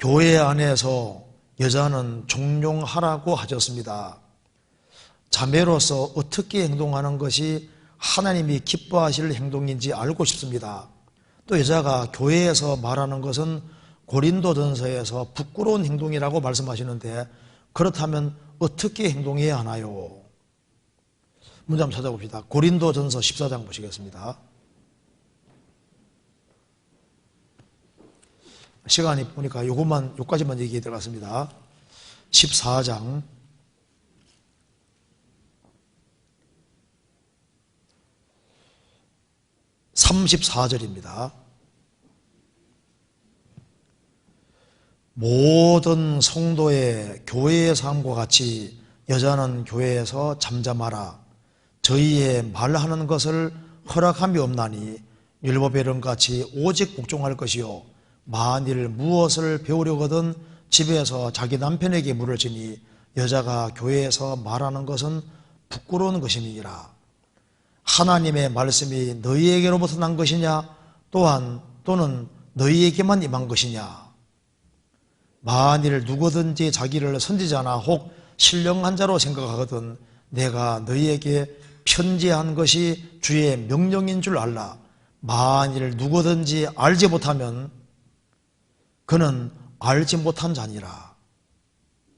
교회 안에서 여자는 종용하라고 하셨습니다. 자매로서 어떻게 행동하는 것이 하나님이 기뻐하실 행동인지 알고 싶습니다. 또 여자가 교회에서 말하는 것은 고린도전서에서 부끄러운 행동이라고 말씀하시는데 그렇다면 어떻게 행동해야 하나요? 문제 한번 찾아봅시다. 고린도전서 14장 보시겠습니다. 시간이 보니까 요까지만 얘기해 들어갔습니다. 14장 34절입니다. 모든 성도의 교회의 삶과 같이 여자는 교회에서 잠잠하라. 저희의 말하는 것을 허락함이 없나니 율법에런같이 오직 복종할 것이요 만일 무엇을 배우려거든 집에서 자기 남편에게 물을 지니 여자가 교회에서 말하는 것은 부끄러운 것임이니라. 하나님의 말씀이 너희에게로부터 난 것이냐 또는 너희에게만 임한 것이냐. 만일 누구든지 자기를 선지자나 혹 신령한 자로 생각하거든 내가 너희에게 편지한 것이 주의 명령인 줄 알라. 만일 누구든지 알지 못하면 그는 알지 못한 자니라.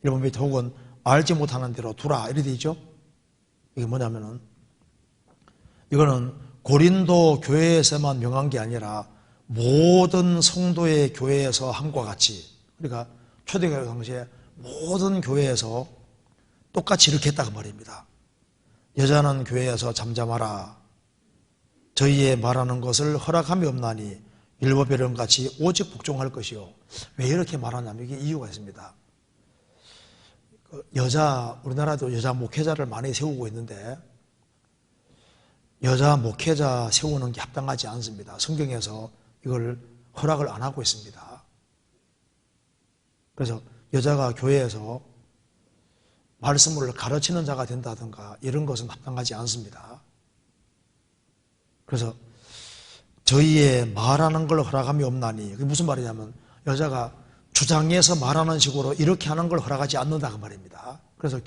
일본 밑에 혹은 알지 못하는 대로 두라 이렇게 되어 있죠. 이게 뭐냐면은 이거는 고린도 교회에서만 명한 게 아니라 모든 성도의 교회에서 함과 같이, 그러니까 초대교회 당시에 모든 교회에서 똑같이 이렇게 했다고 말입니다. 여자는 교회에서 잠잠하라. 저희의 말하는 것을 허락함이 없나니 율법에런같이 오직 복종할 것이요. 왜 이렇게 말하냐면 이게 이유가 있습니다. 우리나라도 여자 목회자를 많이 세우고 있는데 여자 목회자 세우는 게 합당하지 않습니다. 성경에서 이걸 허락을 안 하고 있습니다. 그래서 여자가 교회에서 말씀을 가르치는 자가 된다든가 이런 것은 합당하지 않습니다. 그래서 저희의 말하는 걸 허락함이 없나니, 그게 무슨 말이냐면 여자가 주장해서 말하는 식으로 이렇게 하는 걸 허락하지 않는다 그 말입니다. 그래서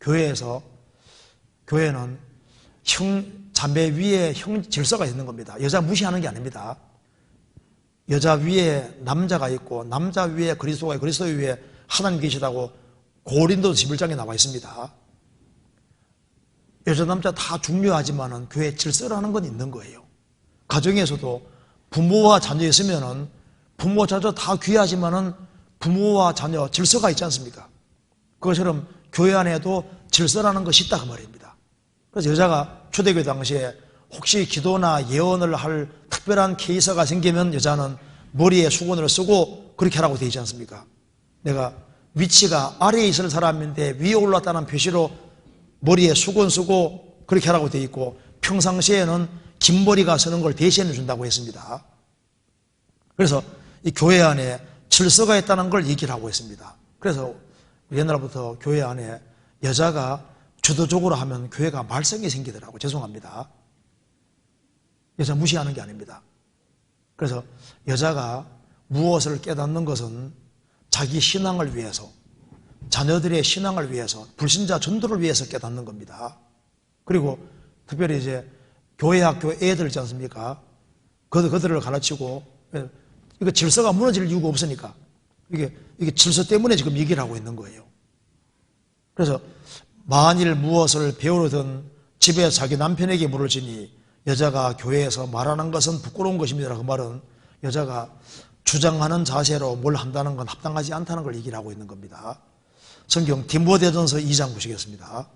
교회는 자매 위에 질서가 있는 겁니다. 여자 무시하는 게 아닙니다. 여자 위에 남자가 있고 남자 위에 그리스도가 있고 그리스도 위에 하나님 계시다고 고린도 11장에 나와 있습니다. 여자 남자 다 중요하지만은 교회 질서라는 건 있는 거예요. 가정에서도 부모와 자녀 있으면은 부모 자녀 다 귀하지만은 부모와 자녀 질서가 있지 않습니까? 그것처럼 교회 안에도 질서라는 것이 있다 그 말입니다. 그래서 여자가 초대교회 당시에 혹시 기도나 예언을 할 특별한 케이스가 생기면 여자는 머리에 수건을 쓰고 그렇게 하라고 되어 있지 않습니까? 내가 위치가 아래에 있을 사람인데 위에 올랐다는 표시로 머리에 수건 쓰고 그렇게 하라고 되어 있고, 평상시에는 긴 머리가 서는 걸 대신해 준다고 했습니다. 그래서 이 교회 안에 질서가 있다는 걸 얘기를 하고 있습니다. 그래서 옛날부터 교회 안에 여자가 주도적으로 하면 교회가 말썽이 생기더라고요. 죄송합니다. 여자 무시하는 게 아닙니다. 그래서 여자가 무엇을 깨닫는 것은 자기 신앙을 위해서, 자녀들의 신앙을 위해서, 불신자 전도를 위해서 깨닫는 겁니다. 그리고 특별히 이제 교회 학교 애들 있지 않습니까? 그들을 가르치고, 이거 질서가 무너질 이유가 없으니까 이게 질서 때문에 지금 얘기를 하고 있는 거예요. 그래서 만일 무엇을 배우려든 집에 자기 남편에게 물을 지니 여자가 교회에서 말하는 것은 부끄러운 것입니다. 그 말은 여자가 주장하는 자세로 뭘 한다는 건 합당하지 않다는 걸 얘기를 하고 있는 겁니다. 성경 디모데전서 2장 보시겠습니다.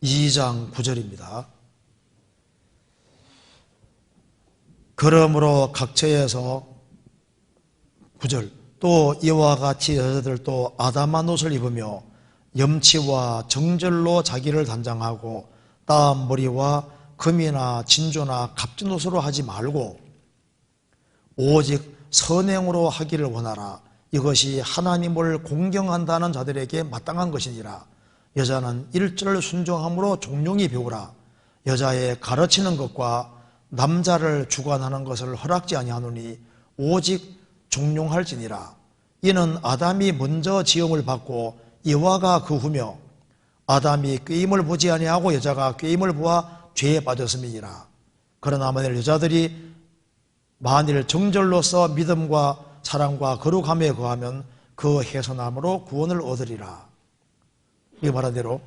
(2장 9절입니다) 그러므로 각처에서 9절 또 이와 같이 여자들도 아담한 옷을 입으며 염치와 정절로 자기를 단장하고 따은 머리와 금이나 진주나 값진 옷으로 하지 말고 오직 선행으로 하기를 원하라. 이것이 하나님을 공경한다는 자들에게 마땅한 것이니라. 여자는 일절 순종함으로 종용히 배우라. 여자의 가르치는 것과 남자를 주관하는 것을 허락지 아니하노니 오직 종용할지니라. 이는 아담이 먼저 지음을 받고 여호와가 그 후며 아담이 꾀임을 보지 아니하고 여자가 꾀임을 보아 죄에 빠졌음이니라. 그러나 만일 여자들이 만일 정절로서 믿음과 사랑과 거룩함에 거하면 그 해선함으로 구원을 얻으리라. 이 말한 대로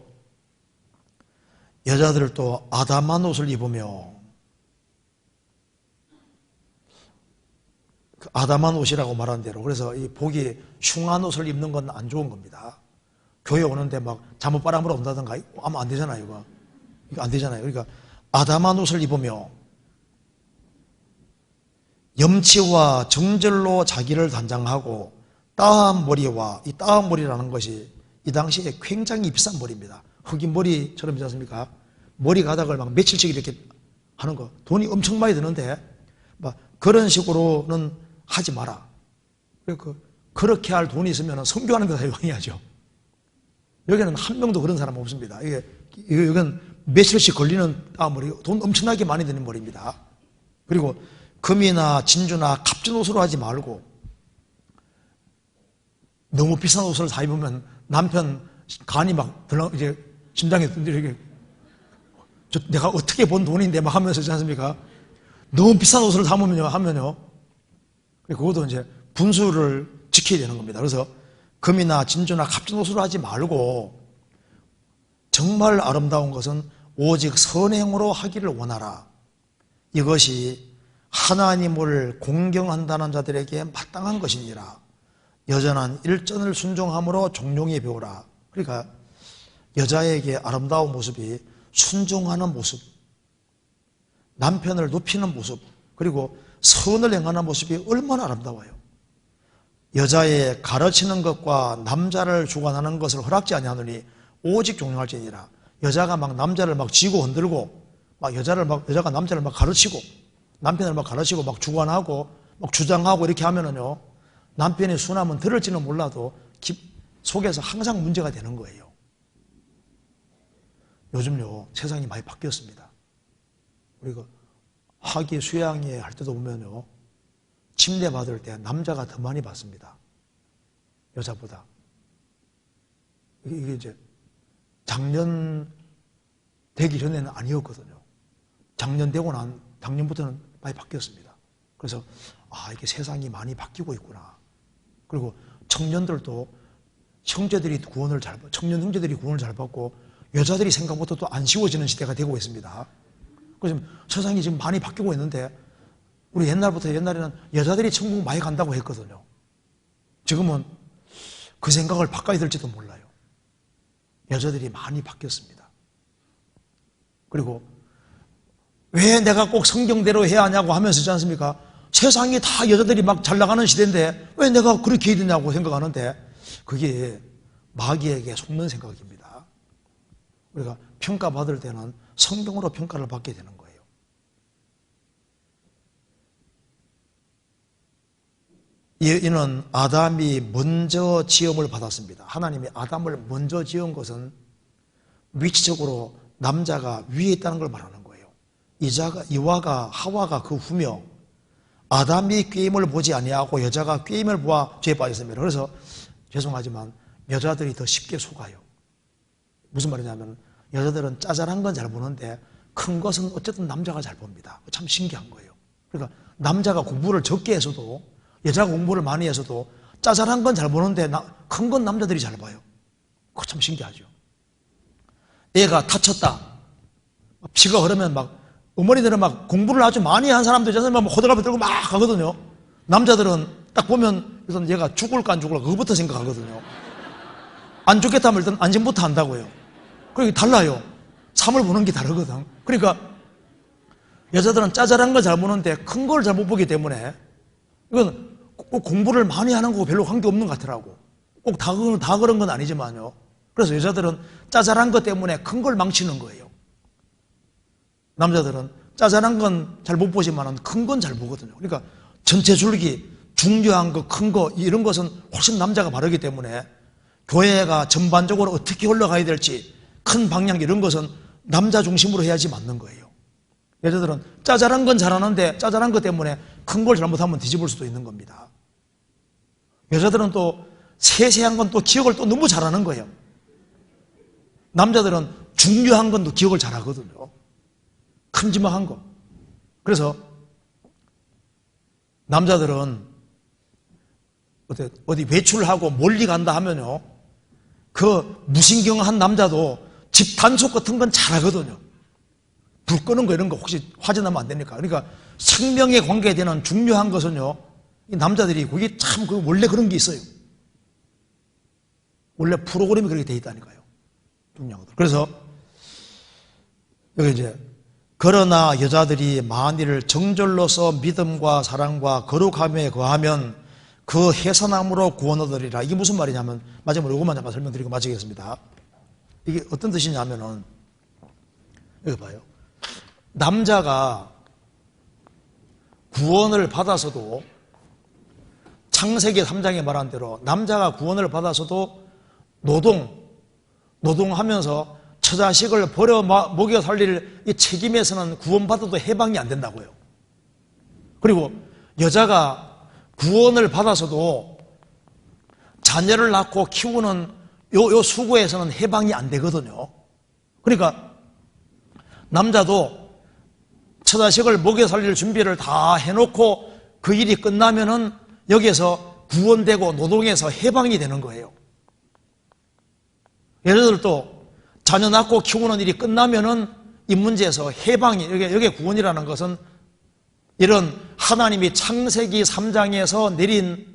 여자들도 아담한 옷을 입으며, 아담한 옷이라고 말한 대로, 그래서 이 복이 흉한 옷을 입는 건 안 좋은 겁니다. 교회 오는데 막 잠옷 바람으로 온다든가 하면 안 되잖아요. 이거 안 되잖아요. 그러니까 아담한 옷을 입으며 염치와 정절로 자기를 단장하고 따한 머리와, 이 따한 머리라는 것이 이 당시에 굉장히 비싼 머리입니다. 흑인 머리처럼 있지 않습니까? 머리 가닥을 막 며칠씩 이렇게 하는 거, 돈이 엄청 많이 드는데 막 그런 식으로는 하지 마라. 그렇게 할 돈이 있으면 선교하는 데 사용해야죠. 여기는 한 명도 그런 사람 없습니다. 여기는 며칠씩 걸리는 머리, 돈 엄청나게 많이 드는 머리입니다. 그리고 금이나 진주나 값진 옷으로 하지 말고, 너무 비싼 옷을 사 입으면 남편 간이 막 이제 심장에 이렇게, 내가 어떻게 번 돈인데 막 하면서 있지 않습니까? 너무 비싼 옷을 하면요. 그것도 이제 분수를 지켜야 되는 겁니다. 그래서 금이나 진주나 값진 옷으로 하지 말고 정말 아름다운 것은 오직 선행으로 하기를 원하라. 이것이 하나님을 공경한다는 자들에게 마땅한 것이니라. 여자는 일전을 순종함으로 종용히 배우라. 그러니까 여자에게 아름다운 모습이 순종하는 모습, 남편을 높이는 모습, 그리고 선을 행하는 모습이 얼마나 아름다워요. 여자의 가르치는 것과 남자를 주관하는 것을 허락지 아니하노니 오직 종용할지니라. 여자가 막 남자를 막 쥐고 흔들고, 여자가 남자를 막 가르치고, 남편을 막 가르치고 막 주관하고 막 주장하고 이렇게 하면은요, 남편의 순함은 들을지는 몰라도 속에서 항상 문제가 되는 거예요. 요즘요, 세상이 많이 바뀌었습니다. 우리가 학위 수양회 할 때도 보면요, 침례 받을 때 남자가 더 많이 받습니다. 여자보다. 이게 이제 작년 되기 전에는 아니었거든요. 작년부터는 많이 바뀌었습니다. 그래서 이게 세상이 많이 바뀌고 있구나. 그리고 청년들도 청년 형제들이 구원을 잘 받고 여자들이 생각보다 또 안 쉬워지는 시대가 되고 있습니다. 그래서 세상이 지금 많이 바뀌고 있는데, 우리 옛날에는 여자들이 천국 많이 간다고 했거든요. 지금은 그 생각을 바꿔야 될지도 몰라요. 여자들이 많이 바뀌었습니다. 그리고 왜 내가 꼭 성경대로 해야 하냐고 하면서 있지 않습니까? 세상이 다 여자들이 막 잘 나가는 시대인데 왜 내가 그렇게 해야 되냐고 생각하는데, 그게 마귀에게 속는 생각입니다. 우리가 평가받을 때는 성경으로 평가를 받게 되는 거예요. 이는 아담이 먼저 지음을 받았습니다. 하나님이 아담을 먼저 지은 것은 위치적으로 남자가 위에 있다는 걸 말하는 거예요. 이와가 하와가 그 후며 아담이 꾀임을 보지 아니하고 여자가 꾀임을 보아 죄에 빠졌습니다. 그래서 죄송하지만 여자들이 더 쉽게 속아요. 무슨 말이냐면, 여자들은 짜잘한 건 잘 보는데 큰 것은 어쨌든 남자가 잘 봅니다. 참 신기한 거예요. 그러니까 남자가 공부를 적게 해서도, 여자가 공부를 많이 해서도 짜잘한 건 잘 보는데 큰 건 남자들이 잘 봐요. 그거 참 신기하죠. 애가 다쳤다, 피가 흐르면 어머니들은 공부를 아주 많이 한 사람들 있잖아요. 호들갑을 들고 막 가거든요. 남자들은 딱 보면 일단 얘가 죽을까 안 죽을까 그거부터 생각하거든요. 안 죽겠다면 일단 안심부터 한다고요. 그러니까 달라요. 삶을 보는 게 다르거든. 그러니까 여자들은 짜잘한 걸 잘 보는데 큰 걸 잘 못 보기 때문에, 이건 꼭 공부를 많이 하는 거고 별로 관계없는 것 같더라고. 꼭 다 그런 건 아니지만요. 그래서 여자들은 짜잘한 것 때문에 큰 걸 망치는 거예요. 남자들은 짜잘한 건 잘 못 보지만 큰 건 잘 보거든요. 그러니까 전체 줄기, 중요한 거, 큰 거, 이런 것은 훨씬 남자가 바르기 때문에 교회가 전반적으로 어떻게 흘러가야 될지 큰 방향 이런 것은 남자 중심으로 해야지 맞는 거예요. 여자들은 짜잘한 건 잘하는데 짜잘한 것 때문에 큰 걸 잘못하면 뒤집을 수도 있는 겁니다. 여자들은 또 세세한 건 또 기억을 또 너무 잘하는 거예요. 남자들은 중요한 건 또 기억을 잘하거든요. 큼지막한 거. 그래서 남자들은 어디 외출하고 멀리 간다 하면요, 그 무신경한 남자도 집 단속 같은 건 잘하거든요. 불 끄는 거 이런 거 혹시 화재 나면 안 되니까. 그러니까 생명에 관계되는 중요한 것은요, 이 남자들이 그게 참 원래 그런 게 있어요. 원래 프로그램이 그렇게 돼 있다니까요. 중요한 것들. 그래서 여기 이제 그러나 여자들이 만일 정절로서 믿음과 사랑과 거룩함에 거하면 그 해산함으로 구원 얻으리라. 이게 무슨 말이냐면, 마지막으로 이것만 잠깐 설명드리고 마치겠습니다. 이게 어떤 뜻이냐면은, 여기 봐요. 남자가 구원을 받아서도, 창세기 3장에 말한 대로 남자가 구원을 받아서도 노동하면서 처자식을 버려 먹여 살릴 이 책임에서는 구원받아도 해방이 안 된다고요. 그리고 여자가 구원을 받아서도 자녀를 낳고 키우는 요 수고에서는 해방이 안 되거든요. 그러니까 남자도 처자식을 먹여 살릴 준비를 다 해놓고 그 일이 끝나면은 여기에서 구원되고 노동에서 해방이 되는 거예요. 여자들도 자녀 낳고 키우는 일이 끝나면은 이 문제에서 해방이, 여기에 구원이라는 것은 이런 하나님이 창세기 3장에서 내린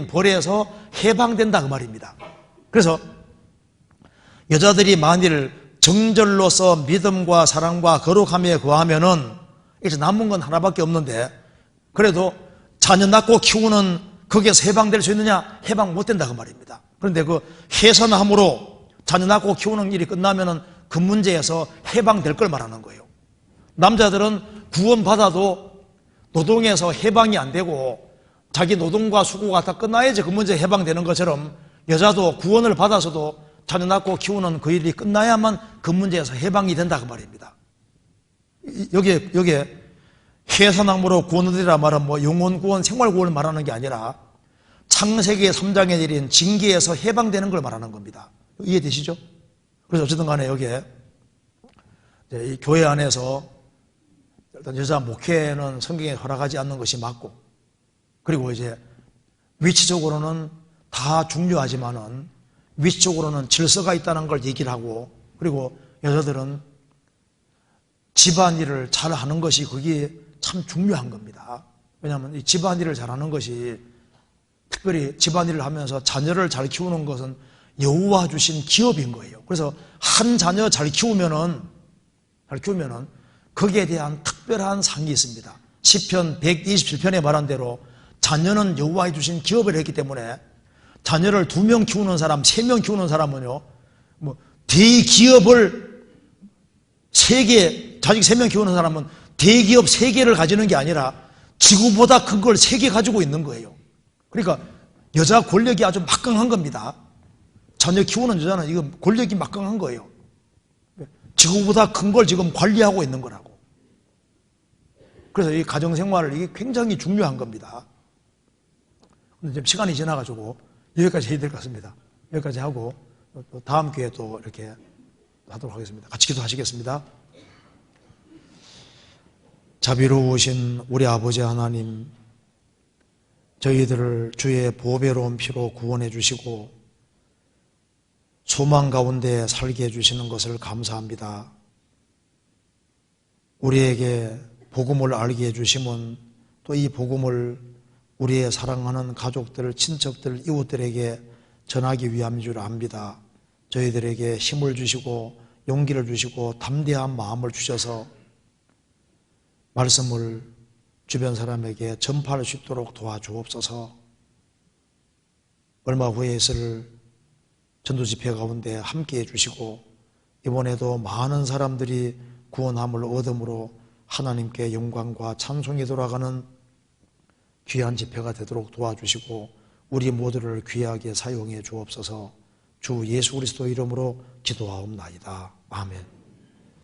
벌에서 해방된다 그 말입니다. 그래서 여자들이 만일 정절로서 믿음과 사랑과 거룩함에 거하면은 이제 남은 건 하나밖에 없는데, 그래도 자녀 낳고 키우는 거기에서 해방될 수 있느냐? 해방 못 된다 그 말입니다. 그런데 그 해산함으로 자녀 낳고 키우는 일이 끝나면은 그 문제에서 해방될 걸 말하는 거예요. 남자들은 구원받아도 노동에서 해방이 안 되고 자기 노동과 수고가 다 끝나야지 그 문제 해방되는 것처럼, 여자도 구원을 받아서도 자녀 낳고 키우는 그 일이 끝나야만 그 문제에서 해방이 된다 그 말입니다. 여기에 해산함으로 구원 얻으리라 말은 뭐 영혼 구원, 생활 구원을 말하는 게 아니라 창세기 3장에 내린 징계에서 해방되는 걸 말하는 겁니다. 이해되시죠? 그래서 어쨌든 간에 여기에 이 교회 안에서 일단 여자 목회는 성경에 허락하지 않는 것이 맞고, 그리고 이제 위치적으로는 다 중요하지만은 위치적으로는 질서가 있다는 걸 얘기를 하고, 그리고 여자들은 집안일을 잘 하는 것이 그게 참 중요한 겁니다. 왜냐하면 이 집안일을 잘하는 것이, 특별히 집안일을 하면서 자녀를 잘 키우는 것은 여호와 주신 기업인 거예요. 그래서 한 자녀 잘 키우면은 거기에 대한 특별한 상이 있습니다. 시편 127편에 말한 대로 자녀는 여호와의 주신 기업을 했기 때문에, 자녀를 2명 키우는 사람, 3명 키우는 사람은요, 뭐 대기업을 3개, 자식 3명 키우는 사람은 대기업 3개를 가지는 게 아니라 지구보다 큰 걸 3개 가지고 있는 거예요. 그러니까 여자 권력이 아주 막강한 겁니다. 자녀 키우는 여자는 이거 권력이 막강한 거예요. 지구보다 큰 걸 지금 관리하고 있는 거라고. 그래서 이 가정생활을, 이게 굉장히 중요한 겁니다. 근데 지금 시간이 지나가지고 여기까지 해야 될 것 같습니다. 여기까지 하고 또 다음 기회에 또 이렇게 하도록 하겠습니다. 같이 기도하시겠습니다. 자비로우신 우리 아버지 하나님, 저희들을 주의 보배로운 피로 구원해 주시고 소망 가운데 살게 해주시는 것을 감사합니다. 우리에게 복음을 알게 해주심은 또 이 복음을 우리의 사랑하는 가족들, 친척들, 이웃들에게 전하기 위함인 줄 압니다. 저희들에게 힘을 주시고 용기를 주시고 담대한 마음을 주셔서 말씀을 주변 사람에게 전파할 수 있도록 도와주옵소서. 얼마 후에 있을 전도 집회 가운데 함께 해주시고 이번에도 많은 사람들이 구원함을 얻음으로 하나님께 영광과 찬송이 돌아가는 귀한 집회가 되도록 도와주시고 우리 모두를 귀하게 사용해 주옵소서. 주 예수 그리스도 이름으로 기도하옵나이다. 아멘.